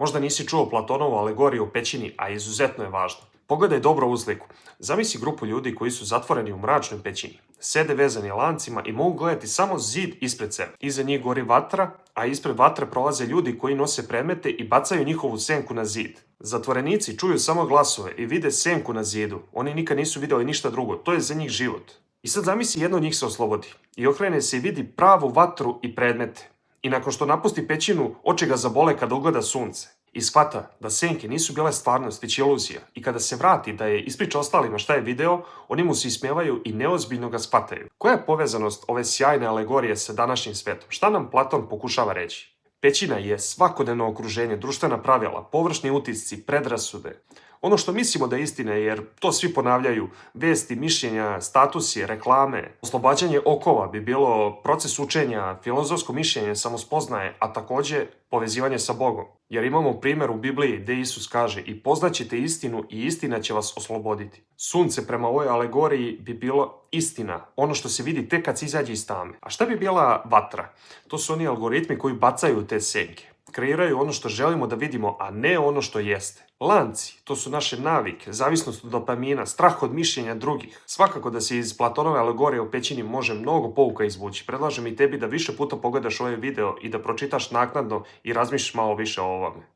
Možda nisi čuo Platonovu alegoriju o pećini, a izuzetno je važno. Pogledaj dobro ovu sliku. Zamisli grupu ljudi koji su zatvoreni u mračnoj pećini. Sede vezani lancima i mogu gledati samo zid ispred sebe. Iza njih gori vatra, a ispred vatre prolaze ljudi koji nose predmete i bacaju njihovu senku na zid. Zatvorenici čuju samo glasove i vide senku na zidu. Oni nikad nisu vidjeli ništa drugo. To je za njih život. I sad zamisli jedno od njih se oslobodi i okrene se i vidi pravu vatru i predmete. I nakon što napusti pećinu, oči ga zabole kada ugleda sunce. I shvata da senke nisu bile stvarnost, već iluzija. I kada se vrati da je ispriča ostalima šta je video, oni mu se ismijevaju i neozbiljno ga shvataju. Koja je povezanost ove sjajne alegorije sa današnjim svetom? Šta nam Platon pokušava reći? Pećina je svakodnevno okruženje, društvena pravila, površni utisci, predrasude. Ono što mislimo da je istina, jer to svi ponavljaju, vesti, mišljenja, statusi, reklame. Oslobađanje okova bi bilo proces učenja, filozofsko mišljenje, samospoznaje, a također povezivanje sa Bogom. Jer imamo primjer u Bibliji gdje Isus kaže i poznaćete istinu i istina će vas osloboditi. Sunce prema ovoj alegoriji bi bilo istina, ono što se vidi tek kad se izađe iz tame. A šta bi bila vatra? To su oni algoritmi koji bacaju te senke. Kreiraju ono što želimo da vidimo, a ne ono što jeste. Lanci, to su naše navike, zavisnost od dopamina, strah od mišljenja drugih. Svakako da se iz Platonove alegorije o pećini može mnogo pouka izvući. Predlažem i tebi da više puta pogledaš ovaj video i da pročitaš naknadno i razmišljaš malo više o ovome.